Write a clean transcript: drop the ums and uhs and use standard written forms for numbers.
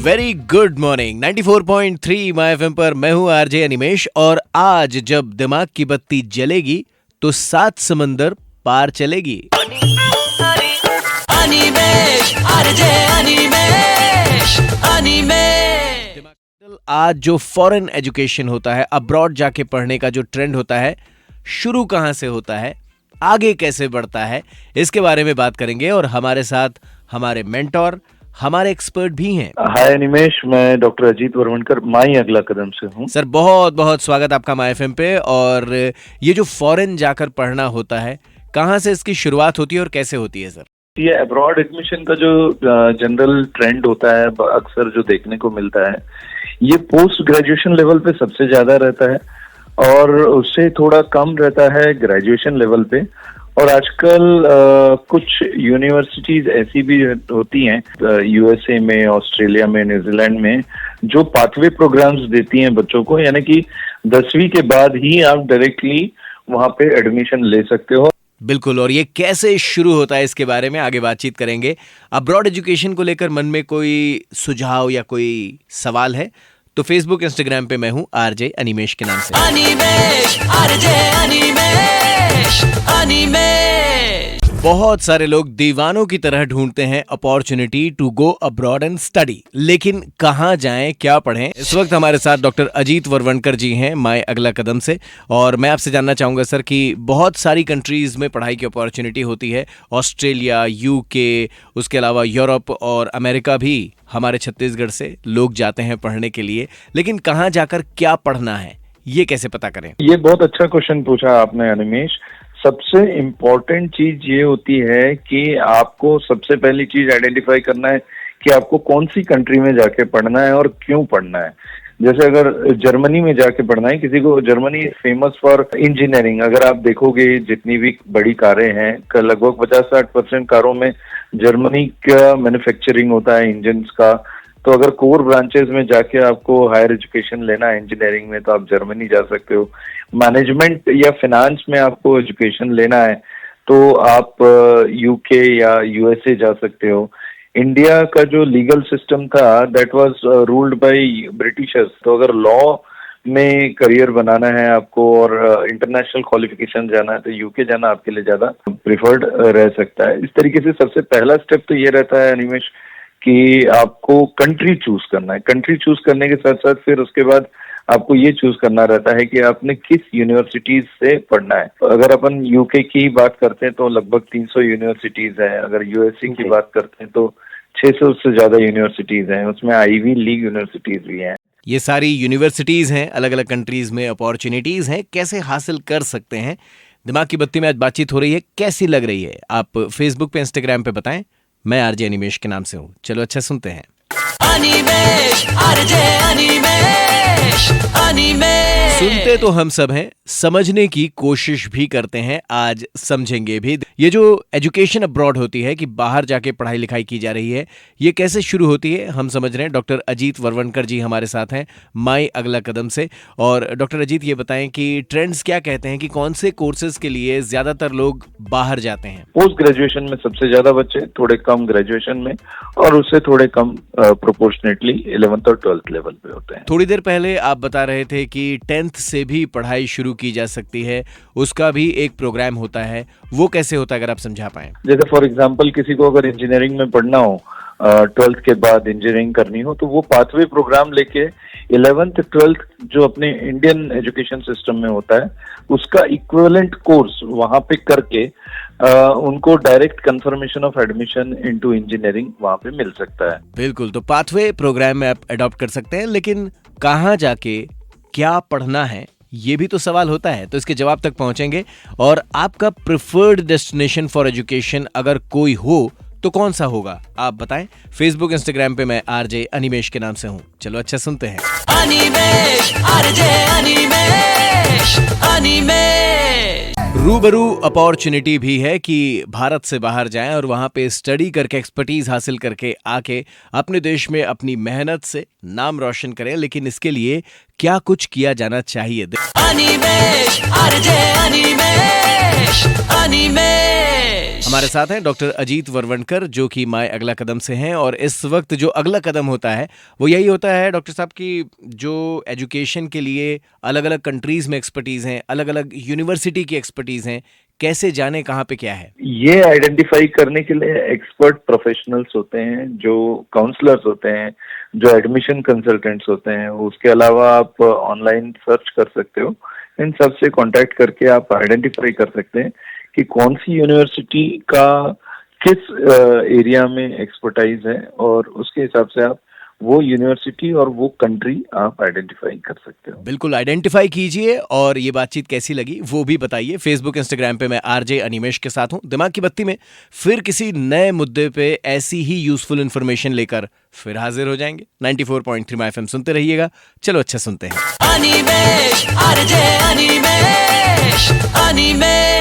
Very good morning 94.3 my FM पर मैं हूं आरजे अनिमेश और आज जब दिमाग की बत्ती जलेगी तो 7 समंदर पार चलेगी। अनिमेश आरजे अनिमेश अनिमेश। आज जो फॉरेन एजुकेशन होता है, अब्रॉड जाके पढ़ने का जो ट्रेंड होता है, शुरू कहां से होता है, आगे कैसे बढ़ता है, इसके बारे में बात करेंगे और हमारे साथ हमारे मेंटोर, हमारे एक्सपर्ट भी हैं। हाय अनिमेश, मैं डॉक्टर अजीत वर्वणकर माई अगला कदम से हूँ। सर बहुत बहुत स्वागत आपका माय एफएम पे। और ये जो फॉरेन जाकर पढ़ना होता है, कहाँ से इसकी शुरुआत होती है और कैसे होती है सर? ये अब्रॉड एडमिशन का जो जनरल ट्रेंड होता है, अक्सर जो देखने को मिलता है, ये पोस्ट ग्रेजुएशन लेवल पे सबसे ज्यादा रहता है और उससे थोड़ा कम रहता है ग्रेजुएशन लेवल पे। और आजकल कुछ यूनिवर्सिटीज ऐसी भी होती हैं यूएसए में, ऑस्ट्रेलिया में, न्यूजीलैंड में, जो पाथवे प्रोग्राम्स देती हैं बच्चों को, यानी कि 10वीं के बाद ही आप डायरेक्टली वहां पे एडमिशन ले सकते हो। बिल्कुल, और ये कैसे शुरू होता है इसके बारे में आगे बातचीत करेंगे। अब्रॉड एजुकेशन को लेकर मन में कोई सुझाव या कोई सवाल है तो फेसबुक इंस्टाग्राम पे मैं हूँ आरजे अनिमेश के नाम से। अनिमेश आरजे अनिमेश अनिमेश। बहुत सारे लोग दीवानों की तरह ढूंढते हैं opportunity to go abroad and study, लेकिन कहाँ जाएं, क्या पढ़ें। इस वक्त हमारे साथ डॉक्टर अजीत वर्वणकर जी हैं माय अगला कदम से, और मैं आपसे जानना चाहूंगा सर कि बहुत सारी कंट्रीज में पढ़ाई की अपॉर्चुनिटी होती है, ऑस्ट्रेलिया, यूके, उसके अलावा यूरोप और अमेरिका भी हमारे छत्तीसगढ़ से लोग जाते हैं पढ़ने के लिए, लेकिन कहाँ जाकर क्या पढ़ना है ये कैसे पता करें? ये बहुत अच्छा क्वेश्चन पूछा आपने अनिमेश। सबसे इम्पोर्टेंट चीज ये होती है कि आपको सबसे पहली चीज आइडेंटिफाई करना है कि आपको कौन सी कंट्री में जाके पढ़ना है और क्यों पढ़ना है। जैसे अगर जर्मनी में जाके पढ़ना है, किसी को, जर्मनी फेमस फॉर इंजीनियरिंग। अगर आप देखोगे जितनी भी बड़ी कारें हैं, लगभग 50-60% कारों में जर्मनी का मैन्युफैक्चरिंग होता है, इंजन्स का। तो अगर कोर ब्रांचेस में जाके आपको हायर एजुकेशन लेना है इंजीनियरिंग में, तो आप जर्मनी जा सकते हो। मैनेजमेंट या फाइनेंस में आपको एजुकेशन लेना है तो आप यूके या यूएसए जा सकते हो। इंडिया का जो लीगल सिस्टम था that was ruled by Britishers, तो अगर लॉ में करियर बनाना है आपको और इंटरनेशनल क्वालिफिकेशन जाना है तो यूके जाना आपके लिए ज्यादा प्रिफर्ड रह सकता है। इस तरीके से सबसे पहला स्टेप तो ये रहता है अनिमेश कि आपको कंट्री चूज करना है। कंट्री चूज करने के साथ साथ फिर उसके बाद आपको ये चूज करना रहता है कि आपने किस यूनिवर्सिटीज से पढ़ना है। अगर अपन यूके की बात करते हैं तो लगभग 300 यूनिवर्सिटीज हैं। अगर यूएसए की बात करते हैं तो 600 से ज्यादा यूनिवर्सिटीज हैं, उसमें आईवी लीग यूनिवर्सिटीज भी हैं। ये सारी यूनिवर्सिटीज हैं, अलग अलग कंट्रीज में अपॉर्चुनिटीज हैं, कैसे हासिल कर सकते हैं? दिमाग की बत्ती में आज बातचीत हो रही है, कैसी लग रही है आप फेसबुक पे, इंस्टाग्राम पे बताएं। मैं आरजे अनिमेश के नाम से हूँ। चलो अच्छा सुनते हैं। अनिमेश आरजे अनिमेश अनिमेश। सुनते तो हम सब हैं, समझने की कोशिश भी करते हैं, आज समझेंगे भी। ये जो एजुकेशन अब्रॉड होती है कि बाहर जाके पढ़ाई लिखाई की जा रही है, ये कैसे शुरू होती है हम समझ रहे हैं। डॉक्टर अजीत वर्वणकर जी हमारे साथ हैं माई अगला कदम से। और डॉक्टर अजीत ये बताएं कि ट्रेंड्स क्या कहते हैं कि कौन से कोर्सेज के लिए ज्यादातर लोग बाहर जाते हैं? पोस्ट ग्रेजुएशन में सबसे ज्यादा बच्चे, थोड़े कम ग्रेजुएशन में, और उससे थोड़े कम प्रोपोर्शनेटली 11th और 12th लेवल पे होते हैं। थोड़ी देर पहले आप बता रहे थे कि 10th से भी पढ़ाई शुरू की जा सकती है, उसका भी एक प्रोग्राम होता है, वो कैसे होता है अगर आप समझा पाएं? जैसे फॉर एग्जांपल किसी को अगर इंजीनियरिंग में पढ़ना हो, 12th के बाद इंजीनियरिंग करनी हो, तो वो पाथवे प्रोग्राम लेके 11th 12th जो अपने इंडियन एजुकेशन सिस्टम में होता है उसका इक्विवेलेंट कोर्स वहां पे करके उनको direct confirmation of admission into engineering वहां पे मिल सकता है। बिल्कुल, तो पाथवे प्रोग्राम में आप अडॉप्ट कर सकते हैं, लेकिन कहाँ जाके क्या पढ़ना है ये भी तो सवाल होता है। तो इसके जवाब तक पहुंचेंगे। और आपका प्रिफर्ड डेस्टिनेशन फॉर एजुकेशन अगर कोई हो तो कौन सा होगा आप बताएं। फेसबुक इंस्टाग्राम पे मैं आरजे अनिमेश के नाम से हूं। चलो अच्छा सुनते हैं। अनिमेश आरजे अनिमेश अनिमेश। रूबरू अपॉर्चुनिटी भी है कि भारत से बाहर जाएं और वहां पे स्टडी करके, एक्सपर्टीज हासिल करके आके अपने देश में अपनी मेहनत से नाम रोशन करें, लेकिन इसके लिए क्या कुछ किया जाना चाहिए? अनिमेश आरजे अनिमेश अनिमेश। हमारे साथ हैं डॉक्टर अजीत वरवणकर जो कि माय अगला कदम से हैं और इस वक्त जो अगला कदम होता है वो यही होता है डॉक्टर साहब की जो एजुकेशन के लिए अलग अलग कंट्रीज में एक्सपर्टीज हैं, अलग अलग यूनिवर्सिटी की एक्सपर्टीज हैं, कैसे जाने कहाँ पे क्या है। ये आइडेंटिफाई करने के लिए एक्सपर्ट प्रोफेशनल्स होते हैं, जो काउंसलर्स होते हैं, जो एडमिशन कंसल्टेंट्स होते हैं। उसके अलावा आप ऑनलाइन सर्च कर सकते हो, इन सब से कांटेक्ट करके आप आइडेंटिफाई कर सकते हैं कि कौन सी यूनिवर्सिटी का किस एरिया में एक्सपर्टाइज है, और उसके हिसाब से आप वो यूनिवर्सिटी और वो कंट्री आप आइडेंटिफाई कर सकते हो। बिल्कुल आइडेंटिफाई कीजिए और ये बातचीत कैसी लगी वो भी बताइए। फेसबुक इंस्टाग्राम पे मैं आरजे अनिमेश के साथ हूँ। दिमाग की बत्ती में फिर किसी नए मुद्दे पे ऐसी ही यूजफुल इन्फॉर्मेशन लेकर फिर हाजिर हो जाएंगे। 94.3 माय एफएम सुनते रहिएगा। चलो अच्छा सुनते हैं। अनिमेश आरजे अनिमेश अनिमेश